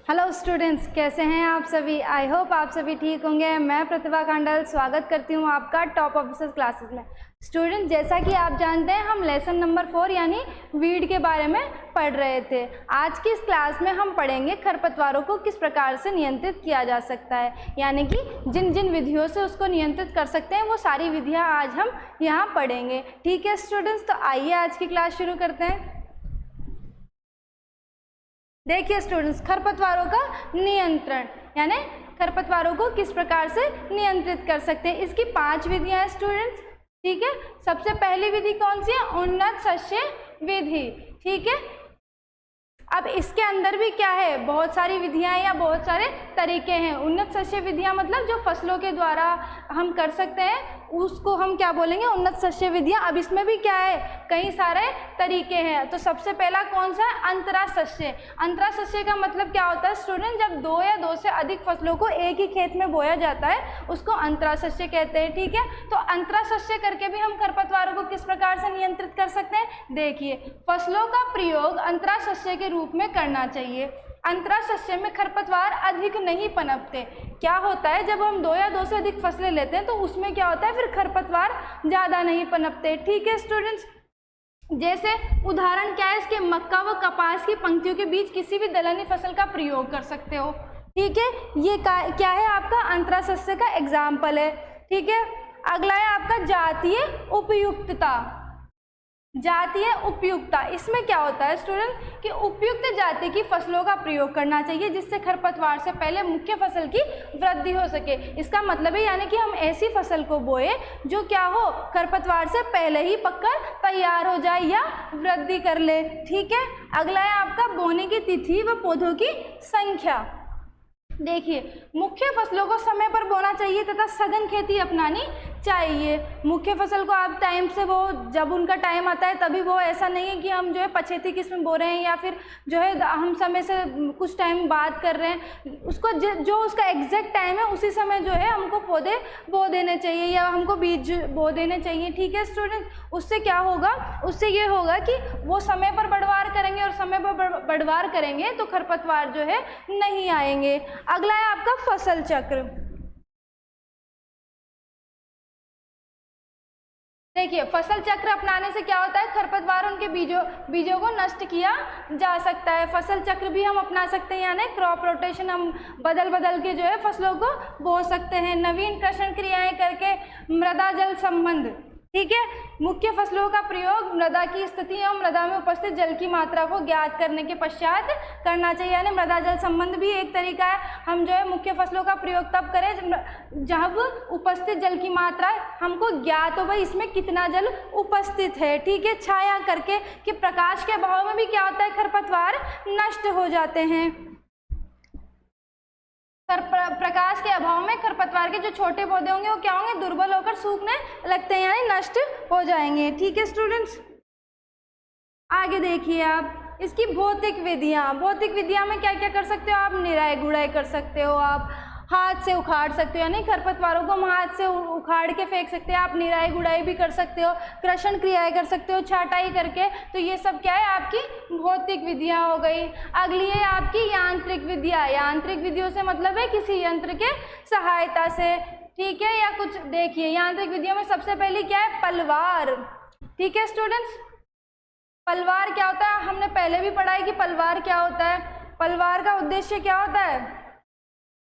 Hello students, कैसे हैं आप सभी। आई होप आप सभी ठीक होंगे। मैं प्रतिभा कांडल स्वागत करती हूं आपका टॉप ऑफिसर्स क्लासेस में। स्टूडेंट, जैसा कि आप जानते हैं हम लेसन नंबर 4 यानी वीड के बारे में पढ़ रहे थे। आज की इस क्लास में हम पढ़ेंगे खरपतवारों को किस प्रकार से नियंत्रित किया जा सकता है, यानी कि जिन जिन विधियों से उसको नियंत्रित कर सकते हैं वो सारी विधियाँ आज हम यहाँ पढ़ेंगे। ठीक है स्टूडेंट्स, तो आइए आज की क्लास शुरू करते हैं। देखिए स्टूडेंट्स, खरपतवारों का नियंत्रण यानी खरपतवारों को किस प्रकार से नियंत्रित कर सकते हैं, इसकी 5 विधियां हैं स्टूडेंट्स। ठीक है, सबसे पहली विधि कौन सी है? उन्नत शस्य विधि। ठीक है, अब इसके अंदर भी क्या है, बहुत सारी विधियां या बहुत सारे तरीके हैं। उन्नत शस्य विधियां मतलब जो फसलों के द्वारा हम कर सकते हैं उसको हम क्या बोलेंगे? उन्नत शस्य विधियां। अब इसमें भी क्या है, कई सारे तरीके हैं। तो सबसे पहला कौन सा है? अंतरा शस्य। अंतरा शस्य का मतलब क्या होता है स्टूडेंट? जब 2 या 2 से अधिक फसलों को एक ही खेत में बोया जाता है उसको अंतरा शस्य कहते हैं। ठीक है, तो अंतरा शस्य करके भी हम खरपतवारों को किस प्रकार से नियंत्रित कर सकते हैं? देखिए, फसलों का प्रयोग अंतरा शस्य के रूप में करना चाहिए। अंतरा शस्य में खरपतवार अधिक नहीं पनपते। क्या होता है, जब हम 2 या 2 से अधिक फसलें लेते हैं तो उसमें क्या होता है, फिर खरपतवार ज़्यादा नहीं पनपते। ठीक है स्टूडेंट्स, जैसे उदाहरण क्या है इसके? मक्का व कपास की पंक्तियों के बीच किसी भी दलहनी फसल का प्रयोग कर सकते हो। ठीक है, ये क्या है? आपका अंतरा शस्य का एग्जाम्पल है। ठीक है, अगला है आपका जातीय उपयुक्तता। जातीय उपयुक्तता, इसमें क्या होता है स्टूडेंट कि उपयुक्त जाति की फसलों का प्रयोग करना चाहिए जिससे खरपतवार से पहले मुख्य फसल की वृद्धि हो सके। इसका मतलब है यानी कि हम ऐसी फसल को बोए जो क्या हो, खरपतवार से पहले ही पककर तैयार हो जाए या वृद्धि कर ले। ठीक है, अगला है आपका बोने की तिथि व पौधों की संख्या। देखिए, मुख्य फसलों को समय पर बोना चाहिए तथा सघन खेती अपनानी चाहिए। मुख्य फसल को आप टाइम से वो, जब उनका टाइम आता है तभी वो, ऐसा नहीं है कि हम जो है पछेती किस्म बो रहे हैं या फिर जो है हम समय से कुछ टाइम बाद कर रहे हैं। उसको जो उसका एग्जैक्ट टाइम है उसी समय जो है हमको पौधे बो देने चाहिए या हमको बीज बो देने चाहिए। ठीक है स्टूडेंट, उससे क्या होगा? उससे ये होगा कि वो समय पर बढ़वार करेंगे और समय पर बढ़वार करेंगे तो खरपतवार जो है नहीं आएंगे। अगला है आपका फसल चक्र। देखिए, फसल चक्र अपनाने से क्या होता है, खरपतवार उनके बीजों को नष्ट किया जा सकता है। फसल चक्र भी हम अपना सकते हैं, यानी क्रॉप रोटेशन, हम बदल बदल के जो है फसलों को बो सकते हैं। नवीन कृषि क्रियाएं करके मृदा जल संबंध। ठीक है, मुख्य फसलों का प्रयोग मृदा की स्थिति एवं मृदा में उपस्थित जल की मात्रा को ज्ञात करने के पश्चात करना चाहिए। यानी मृदा जल संबंध भी एक तरीका है। हम जो है मुख्य फसलों का प्रयोग तब करें जब उपस्थित जल की मात्रा हमको ज्ञात हो, भाई इसमें कितना जल उपस्थित है। ठीक है, छाया करके कि प्रकाश के अभाव में भी क्या होता है, खरपतवार नष्ट हो जाते हैं। प्रकाश के अभाव में खरपतवार के जो छोटे पौधे होंगे वो क्या होंगे, दुर्बल होकर सूखने लगते हैं यानी नष्ट हो जाएंगे। ठीक है स्टूडेंट्स, आगे देखिए आप इसकी भौतिक विधियां। भौतिक विधियां में क्या क्या कर सकते हो आप? निराई गुड़ाई कर सकते हो, आप हाथ से उखाड़ सकते हो, यानी खरपतवारों को हम हाथ से उखाड़ के फेंक सकते हैं। आप निराई गुड़ाई भी कर सकते हो, कृषि क्रियाएं कर सकते हो छांटाई करके। तो ये सब क्या है, आपकी भौतिक विधियां हो गई। अगली है आपकी यांत्रिक विधियां। यांत्रिक विधियों से मतलब है किसी यंत्र के सहायता से। ठीक है, या कुछ देखिए यांत्रिक विधियों में सबसे पहली क्या है, पलवार। ठीक है स्टूडेंट्स, पलवार क्या होता है? हमने पहले भी पढ़ा है कि पलवार क्या होता है। पलवार का उद्देश्य क्या होता है?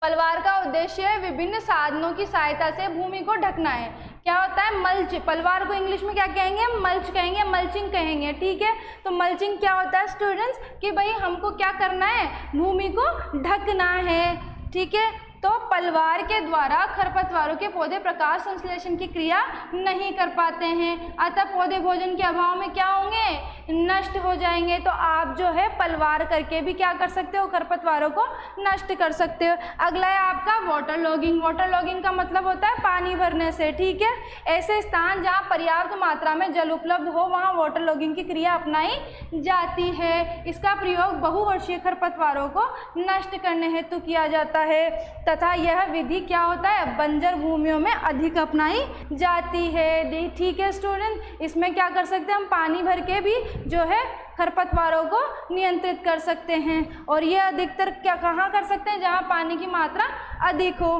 पलवार का उद्देश्य विभिन्न साधनों की सहायता से भूमि को ढकना है। क्या होता है? मल्च। पलवार को इंग्लिश में क्या कहेंगे? मल्च कहेंगे, मल्चिंग कहेंगे। ठीक है, तो मल्चिंग क्या होता है स्टूडेंट्स कि भाई हमको क्या करना है, भूमि को ढकना है। ठीक है, तो पलवार के द्वारा खरपतवारों के पौधे प्रकाश संश्लेषण की क्रिया नहीं कर पाते हैं, अतः पौधे भोजन के अभाव में क्या होंगे, नष्ट हो जाएंगे। तो आप जो है पलवार करके भी क्या कर सकते हो, खरपतवारों को नष्ट कर सकते हो। अगला है आपका वाटर लॉगिंग। वाटर लॉगिंग का मतलब होता है पानी भरने से। ठीक है, ऐसे स्थान जहाँ पर्याप्त मात्रा में जल उपलब्ध हो वहाँ वाटर लॉगिंग की क्रिया अपनाई जाती है। इसका प्रयोग बहुवर्षीय खरपतवारों को नष्ट करने हेतु किया जाता है तथा यह विधि क्या होता है, बंजर भूमियों में अधिक अपनाई जाती है। ठीक है स्टूडेंट, इसमें क्या कर सकते हैं हम, पानी भर के भी जो है खरपतवारों को नियंत्रित कर सकते हैं। और ये अधिकतर क्या कहाँ कर सकते हैं, जहाँ पानी की मात्रा अधिक हो।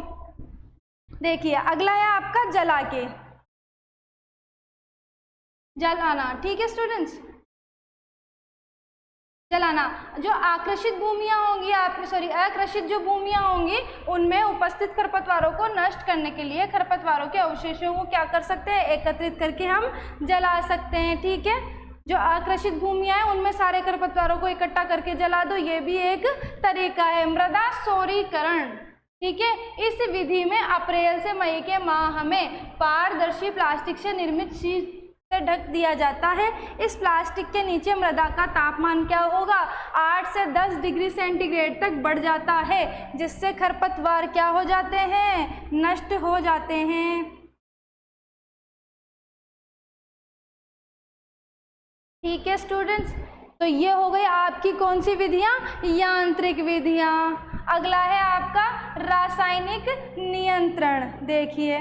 देखिए अगला है आपका जलाना। ठीक है स्टूडेंट्स, जलाना। जो आकृषित भूमियां होंगी अकृषित जो भूमियां होंगी उनमें उपस्थित खरपतवारों को नष्ट करने के लिए खरपतवारों के अवशेषों को क्या कर सकते हैं, एकत्रित करके हम जला सकते हैं। ठीक है, जो आकृषित भूमियां हैं उनमें सारे खरपतवारों को इकट्ठा करके जला दो, ये भी एक तरीका है। मृदा सौरीकरण। ठीक है, इस विधि में अप्रैल से मई के माह में पारदर्शी प्लास्टिक से निर्मित शीट से ढक दिया जाता है। इस प्लास्टिक के नीचे मृदा का तापमान क्या होगा, 8 से 10 डिग्री सेंटीग्रेड तक बढ़ जाता है, जिससे खरपतवार क्या हो जाते हैं, नष्ट हो जाते हैं। ठीक है स्टूडेंट्स, तो ये हो गई आपकी कौन सी विधियां, यांत्रिक विधियां। अगला है आपका रासायनिक नियंत्रण। देखिए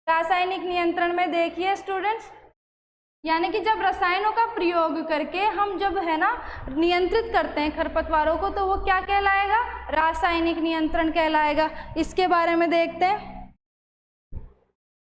रासायनिक नियंत्रण में देखिए स्टूडेंट्स, यानी कि जब रसायनों का प्रयोग करके हम जब है ना नियंत्रित करते हैं खरपतवारों को, तो वो क्या कहलाएगा, रासायनिक नियंत्रण कहलाएगा। इसके बारे में देखते हैं।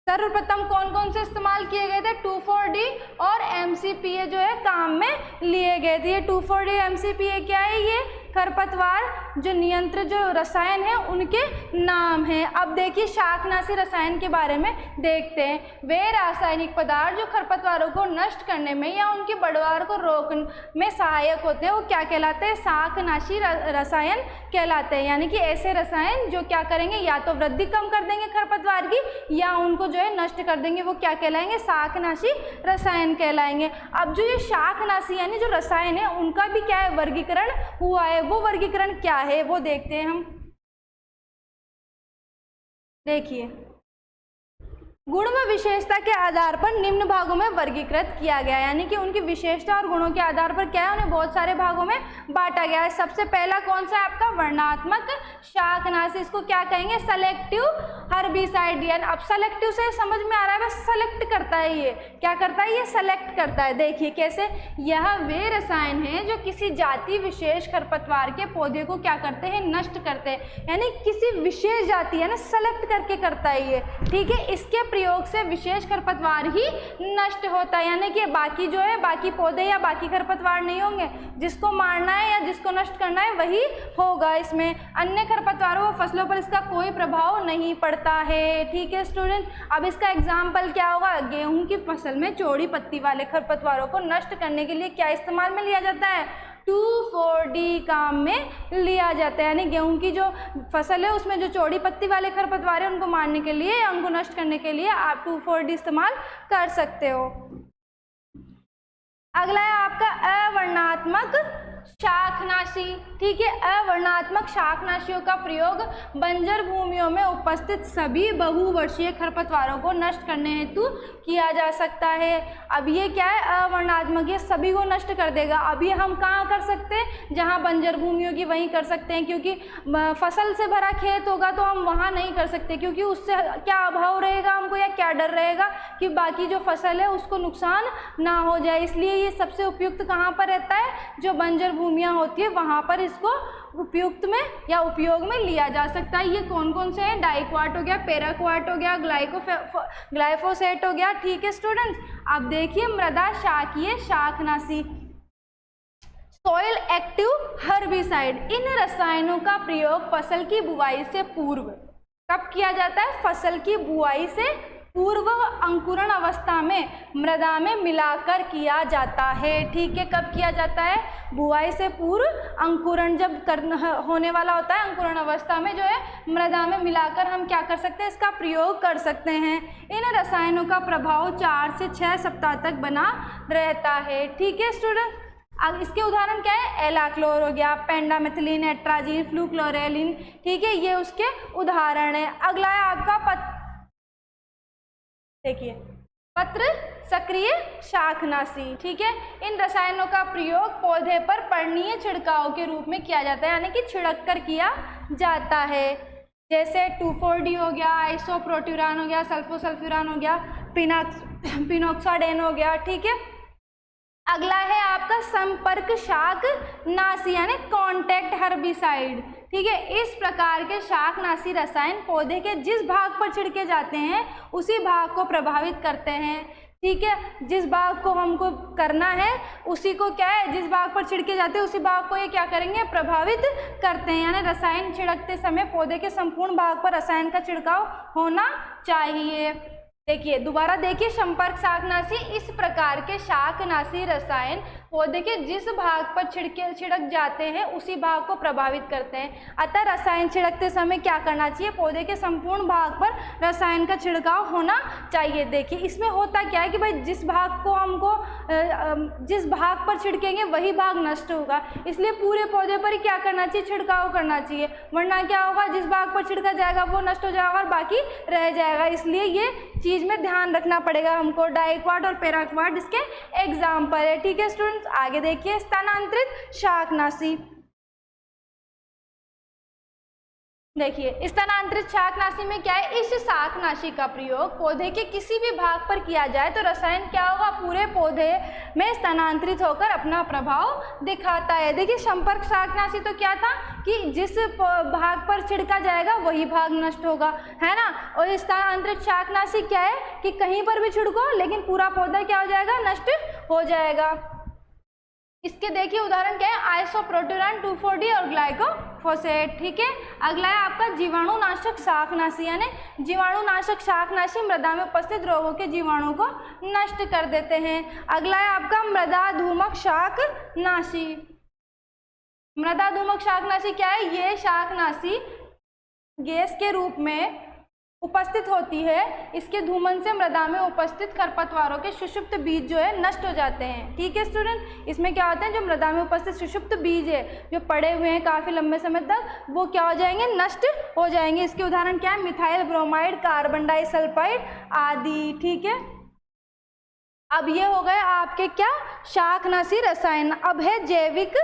सर्वप्रथम कौन कौन से इस्तेमाल किए गए थे, 2,4-D और MCPA जो है काम में लिए गए थे। ये 2,4-D MCPA क्या है, ये खरपतवार जो नियंत्रित जो रसायन है उनके नाम हैं। अब देखिए शाकनाशी रसायन के बारे में देखते हैं। वे रासायनिक पदार्थ जो खरपतवारों को नष्ट करने में या उनकी बढ़वार को रोकने में सहायक होते हैं, वो क्या कहलाते हैं, शाकनाशी रसायन कहलाते हैं। यानी कि ऐसे रसायन जो क्या करेंगे, या तो वृद्धि कम कर देंगे खरपतवार की या उनको जो है नष्ट कर देंगे, वो क्या कहलाएंगे, शाकनाशी रसायन कहलाएंगे। अब जो ये शाकनाशी यानी जो रसायन है उनका भी क्या है, वर्गीकरण हुआ है। वो वर्गीकरण क्या है वो देखते हैं हम। देखिए गुण व विशेषता के आधार पर निम्न भागों में वर्गीकृत किया गया, यानी कि उनकी विशेषता और गुणों के आधार पर क्या है, उन्हें बहुत सारे भागों में बांटा गया है। सबसे पहला कौन सा है आपका, वर्णनात्मक शाकनाशी। इसको क्या कहेंगे, सेलेक्टिव हर्बिसाइड। अब सेलेक्टिव से समझ में आ रहा है, बस सेलेक्ट करता है, ये क्या करता है, ये सेलेक्ट करता है। देखिए कैसे, यह वे रसायन हैं जो किसी जाति विशेष खरपतवार के पौधे को क्या करते हैं, नष्ट करते हैं। यानी किसी विशेष जाति है ना, सेलेक्ट करके करता है ये। ठीक है, इसके प्रयोग से विशेष खरपतवार ही नष्ट होता है, यानी कि बाकी जो है, बाकी पौधे या बाकी खरपतवार नहीं होंगे। जिसको मारना है या जिसको नष्ट करना है वही होगा। इसमें अन्य खरपतवारों व फसलों पर इसका कोई प्रभाव नहीं पड़ता है। ठीक है स्टूडेंट, अब इसका एग्जाम्पल क्या होगा, गेहूं की फसल में चौड़ी पत्ती वाले खरपतवारों को नष्ट करने के लिए क्या इस्तेमाल में लिया जाता है, 2,4-D काम में लिया जाता है। यानी गेहूं की जो फसल है उसमें जो चौड़ी पत्ती वाले खरपतवार है उनको मारने के लिए या उनको नष्ट करने के लिए आप 2,4-D इस्तेमाल कर सकते हो। अगला है आपका अवर्णनात्मक शाकनाशी। ठीक है, अवर्णनात्मक शाकनाशियों का प्रयोग बंजर भूमियों में उपस्थित सभी बहुवर्षीय खरपतवारों को नष्ट करने हेतु किया जा सकता है। अब ये क्या है, अवर्णनात्मक, ये सभी को नष्ट कर देगा। अब ये हम कहाँ कर सकते हैं, जहाँ बंजर भूमियों की वहीं कर सकते हैं, क्योंकि फसल से भरा खेत होगा तो हम वहाँ नहीं कर सकते, क्योंकि उससे क्या अभाव रहेगा हमको, या क्या डर रहेगा कि बाकी जो फसल है उसको नुकसान ना हो जाए। इसलिए ये सबसे उपयुक्त कहाँ पर रहता है, जो बंजर भूमियाँ होती है वहाँ पर इसको उपयुक्त में या उपयोग में लिया जा सकता है। ये कौन कौन से हैं, डाइक्वाट हो गया, पैराक्वाट हो गया, ग्लाइफोसेट हो गया। ठीक है स्टूडेंट्स, अब देखिए मृदा शाकीय शाकनाशी, सॉइल एक्टिव हर्बिसाइड। इन रसायनों का प्रयोग फसल की बुआई से पूर्व कब किया जाता है, फसल की बुआई से पूर्व अंकुरण अवस्था में मृदा में मिलाकर किया जाता है। ठीक है, कब किया जाता है, बुआई से पूर्व अंकुरण जब होने वाला होता है, अंकुरण अवस्था में जो है मृदा में मिलाकर हम क्या कर सकते हैं, इसका प्रयोग कर सकते हैं। इन रसायनों का प्रभाव 4 से 6 सप्ताह तक बना रहता है। ठीक है स्टूडेंट, अब इसके उदाहरण क्या है, एलाक्लोर हो गया, पेंडामेथिलीन, एट्राजीन, फ्लूक्लोरेलिन। ठीक है, ये उसके उदाहरण है। अगला है आपका देखिए पत्र सक्रिय शाकनाशी। ठीक है, इन रसायनों का प्रयोग पौधे पर पर्णीय छिड़काव के रूप में किया जाता है, यानी कि छिड़क कर किया जाता है। जैसे 2,4-D हो गया, आइसोप्रोट्यूरान हो गया, सल्फोसल्फ्यूरान हो गया, पिनॉक्साडेन हो गया। ठीक है, अगला है आपका संपर्क शाकनाशी यानी कॉन्टैक्ट हर्बिसाइड। ठीक है, इस प्रकार के शाकनाशी रसायन पौधे के जिस भाग पर छिड़के जाते हैं उसी भाग को प्रभावित करते हैं। ठीक है, जिस भाग को हमको करना है उसी को क्या है, जिस भाग पर छिड़के जाते हैं उसी भाग को ये क्या करेंगे, प्रभावित करते हैं। यानी रसायन छिड़कते समय पौधे के संपूर्ण भाग पर रसायन का छिड़काव होना चाहिए। देखिए दोबारा देखिए, संपर्क शाकनाशी, इस प्रकार के शाकनाशी रसायन पौधे के जिस भाग पर छिड़क जाते हैं उसी भाग को प्रभावित करते हैं। अतः रसायन छिड़कते समय क्या करना चाहिए, पौधे के संपूर्ण भाग पर रसायन का छिड़काव होना चाहिए। देखिए इसमें होता क्या है कि भाई जिस भाग को हमको जिस भाग पर छिड़केंगे वही भाग नष्ट होगा, इसलिए पूरे पौधे पर ही क्या करना चाहिए, छिड़काव करना चाहिए, वरना क्या होगा, जिस भाग पर छिड़का जाएगा वो नष्ट हो जाएगा और बाकी रह जाएगा। इसलिए ये चीज में ध्यान रखना पड़ेगा हमको। डाइक्वाट और पैराक्वाट इसके एग्जाम्पल है। ठीक है स्टूडेंट्स, आगे देखिए स्थानांतरित शाकनाशी। देखिए स्थानांतरित शाकनाशी में क्या है, इस शाकनाशी का प्रयोग पौधे के किसी भी भाग पर किया जाए तो रसायन क्या होगा, पूरे पौधे में स्थानांतरित होकर अपना प्रभाव दिखाता है। देखिए संपर्क शाकनाशी तो क्या था कि जिस भाग पर छिड़का जाएगा वही भाग नष्ट होगा, है ना। और स्थानांतरित शाकनाशी क्या है कि कहीं पर भी छिड़को लेकिन पूरा पौधा क्या हो जाएगा, नष्ट हो जाएगा। इसके देखिए उदाहरण क्या है, आइसोप्रोटोरॉन 2,4-D और ग्लाइकोफोसेट। ठीक है, अगला है आपका जीवाणुनाशक शाकनाशी, यानी जीवाणुनाशक शाकनाशी मृदा में उपस्थित रोगों के जीवाणु को नष्ट कर देते हैं। अगला है आपका मृदाधूमक शाकनाशी। मृदाधूमक शाकनाशी क्या है, ये शाकनाशी गैस के रूप में उपस्थित होती है, इसके धूमन से मृदा में उपस्थित खरपतवारों के सुषुप्त बीज जो है नष्ट हो जाते हैं। ठीक है स्टूडेंट, इसमें क्या होता है, जो मृदा में उपस्थित सुषुप्त बीज है जो पड़े हुए हैं काफ़ी लंबे समय तक, वो क्या हो जाएंगे, नष्ट हो जाएंगे। इसके उदाहरण क्या है, मिथाइल ब्रोमाइड, कार्बन डाइसल्फाइड आदि। ठीक है, अब ये हो गए आपके क्या, शाकनाशी रसायन। अब है जैविक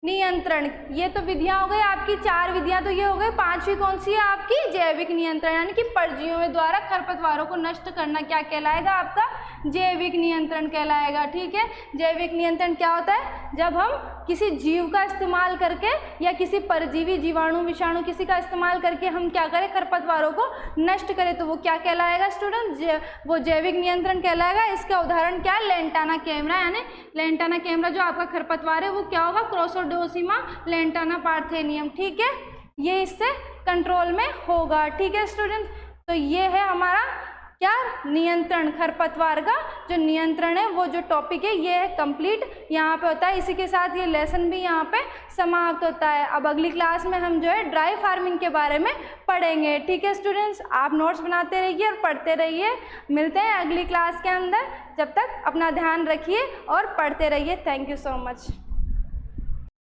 नियंत्रण। ये तो विधियां हो गई आपकी 4 विधियां, तो ये हो गई। 5वीं कौन सी है आपकी, जैविक नियंत्रण, यानी कि परजीवियों के द्वारा खरपतवारों को नष्ट करना क्या कहलाएगा, आपका जैविक नियंत्रण कहलाएगा। ठीक है, जैविक नियंत्रण क्या होता है, जब हम किसी जीव का इस्तेमाल करके या किसी परजीवी, जीवाणु, विषाणु किसी का इस्तेमाल करके हम क्या करें, खरपतवारों को नष्ट करें, तो वो क्या कहलाएगा स्टूडेंट, वो जैविक नियंत्रण कहलाएगा। इसका उदाहरण क्या है, लेंटाना कैमरा, यानी लेंटाना कैमरा जो आपका खरपतवार है वो क्या होगा, क्रोसोडोसिमा लेंटाना पार्थेनियम। ठीक है, ये इससे कंट्रोल में होगा। ठीक है स्टूडेंट, तो ये है हमारा क्या, नियंत्रण, खरपतवार का जो नियंत्रण है, वो जो टॉपिक है ये है कंप्लीट यहाँ पे होता है। इसी के साथ ये लेसन भी यहाँ पे समाप्त होता है। अब अगली क्लास में हम जो है ड्राई फार्मिंग के बारे में पढ़ेंगे। ठीक है स्टूडेंट्स, आप नोट्स बनाते रहिए और पढ़ते रहिए। मिलते हैं अगली क्लास के अंदर, जब तक अपना ध्यान रखिए और पढ़ते रहिए। Thank you so much.